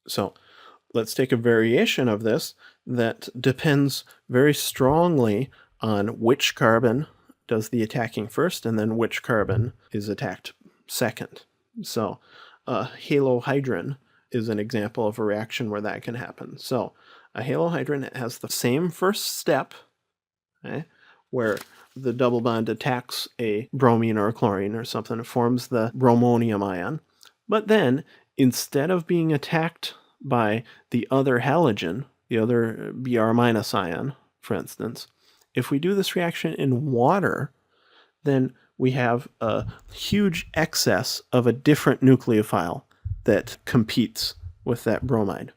So let's take a variation of this that depends very strongly on which carbon does the attacking first and then which carbon is attacked second. So halohydrin is an example of a reaction where that can happen. So a halohydrin has the same first step, okay, where the double bond attacks a bromine or a chlorine or something. It forms the bromonium ion. But then, instead of being attacked by the other halogen, the other Br minus ion, for instance, if we do this reaction in water, then we have a huge excess of a different nucleophile that competes with that bromide.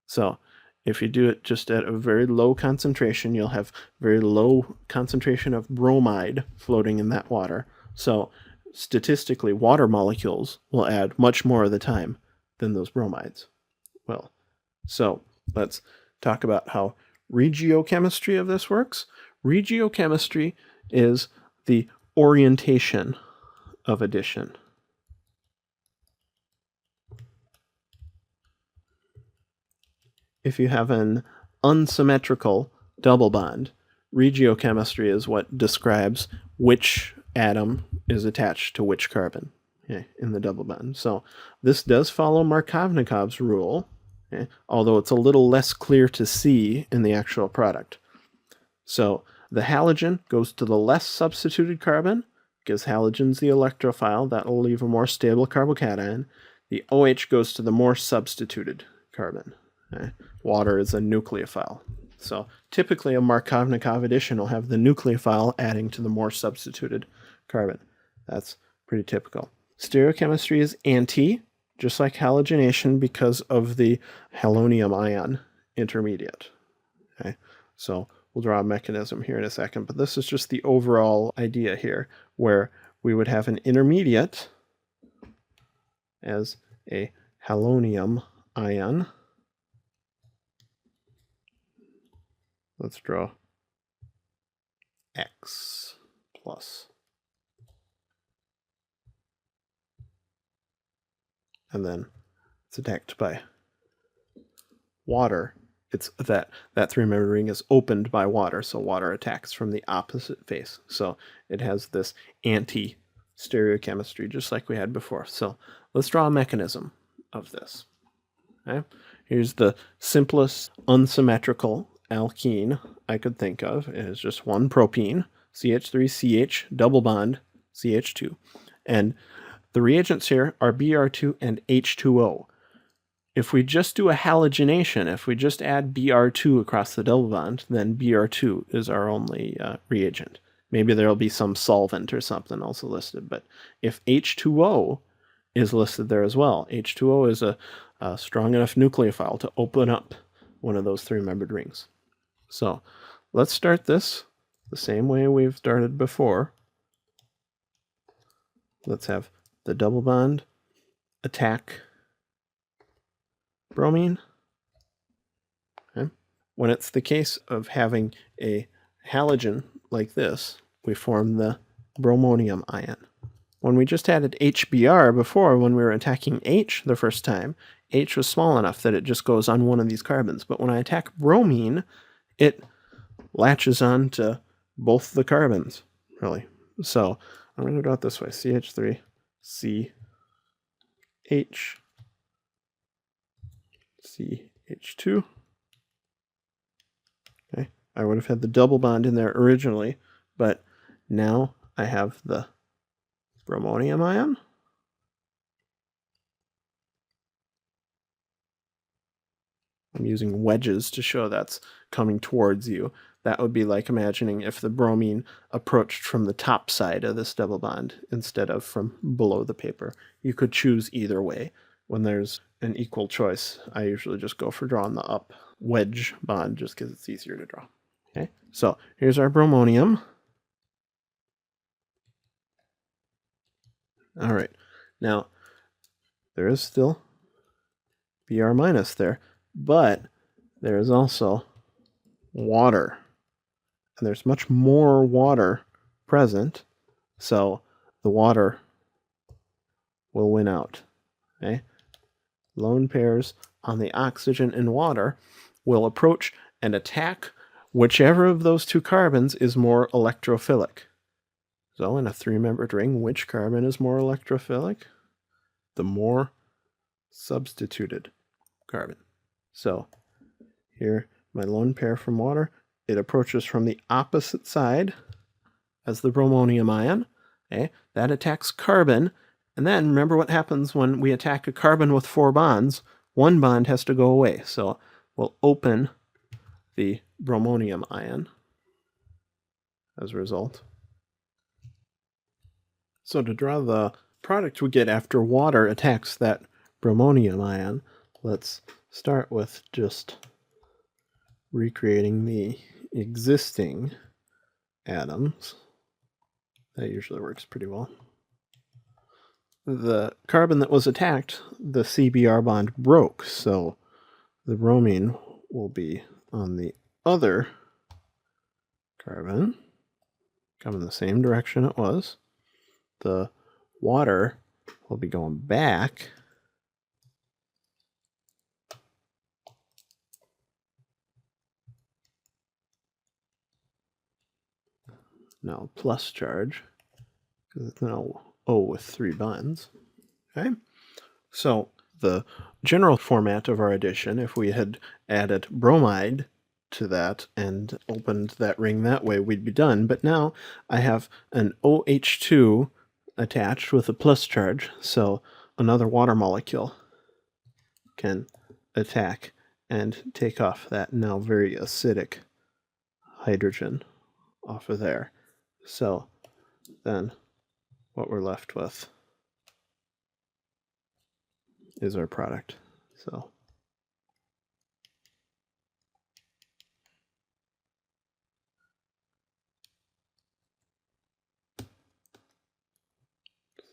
So if you do it just at a very low concentration, you'll have very low concentration of bromide floating in that water. So statistically, water molecules will add much more of the time than those bromides. Well, so let's talk about how regiochemistry of this works. Regiochemistry is the orientation of addition. If you have an unsymmetrical double bond, regiochemistry is what describes which atom is attached to which carbon in the double bond. So this does follow Markovnikov's rule, although it's a little less clear to see in the actual product. So the halogen goes to the less substituted carbon, because halogen's the electrophile. That will leave a more stable carbocation. The OH goes to the more substituted carbon. Water is a nucleophile. So typically a Markovnikov addition will have the nucleophile adding to the more substituted carbon. That's pretty typical. Stereochemistry is anti, just like halogenation, because of the halonium ion intermediate. Okay, so we'll draw a mechanism here in a second, but this is just the overall idea here, where we would have an intermediate as a halonium ion. Let's draw X plus. And then it's attacked by water. It's that three-membered ring is opened by water, so water attacks from the opposite face. So it has this anti-stereochemistry, just like we had before. So let's draw a mechanism of this. Okay? Here's the simplest unsymmetrical alkene I could think of. It is just one propene, CH3CH, double bond, CH2. And the reagents here are Br2 and H2O. If we just do a halogenation, if we just add Br2 across the double bond, then Br2 is our only reagent. Maybe there'll be some solvent or something also listed, but if H2O is listed there as well, H2O is a strong enough nucleophile to open up one of those three-membered rings. So let's start this the same way we've started before. Let's have the double bond attack bromine. Okay. When it's the case of having a halogen like this, we form the bromonium ion. When we just added HBr before, when we were attacking H the first time, H was small enough that it just goes on one of these carbons. But when I attack bromine, it latches on to both the carbons, really. So I'm going to draw it this way, CH3, CH, CH2. Okay, I would have had the double bond in there originally, but now I have the bromonium ion. I'm using wedges to show that's coming towards you. That would be like imagining if the bromine approached from the top side of this double bond instead of from below the paper. You could choose either way. When there's an equal choice, I usually just go for drawing the up wedge bond just because it's easier to draw. Okay, so here's our bromonium. All right, now there is still Br minus there, but there is also water, and there's much more water present, so the water will win out. Okay, lone pairs on the oxygen in water will approach and attack whichever of those two carbons is more electrophilic. So in a three-membered ring, which carbon is more electrophilic? The more substituted carbon. So here, my lone pair from water, it approaches from the opposite side as the bromonium ion. Okay? That attacks carbon. And then remember what happens when we attack a carbon with 4 bonds. One bond has to go away. So we'll open the bromonium ion as a result. So to draw the product we get after water attacks that bromonium ion, let's start with just recreating the existing atoms. That usually works pretty well. The carbon that was attacked, the CBr bond broke, so the bromine will be on the other carbon, coming the same direction it was. The water will be going back. Now plus charge, because it's now O with 3 bonds. Okay, so the general format of our addition, if we had added bromide to that and opened that ring that way, we'd be done. But now I have an OH2 attached with a plus charge, so another water molecule can attack and take off that now very acidic hydrogen off of there. So then what we're left with is our product. So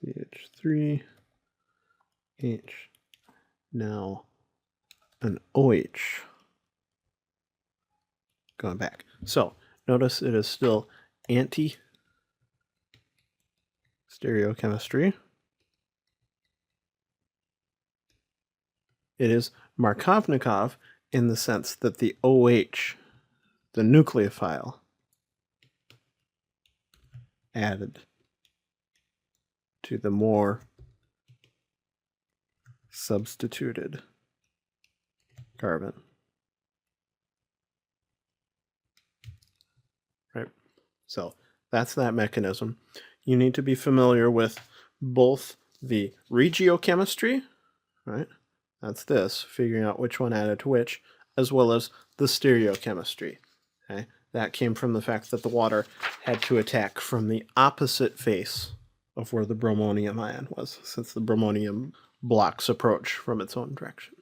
CH3, H, now an OH going back. So notice it is still anti-stereochemistry. It is Markovnikov in the sense that the OH, the nucleophile, added to the more substituted carbon. Right? So that's that mechanism. You need to be familiar with both the regiochemistry, right? That's this, figuring out which one added to which, as well as the stereochemistry. Okay? That came from the fact that the water had to attack from the opposite face of where the bromonium ion was, since the bromonium blocks approach from its own direction.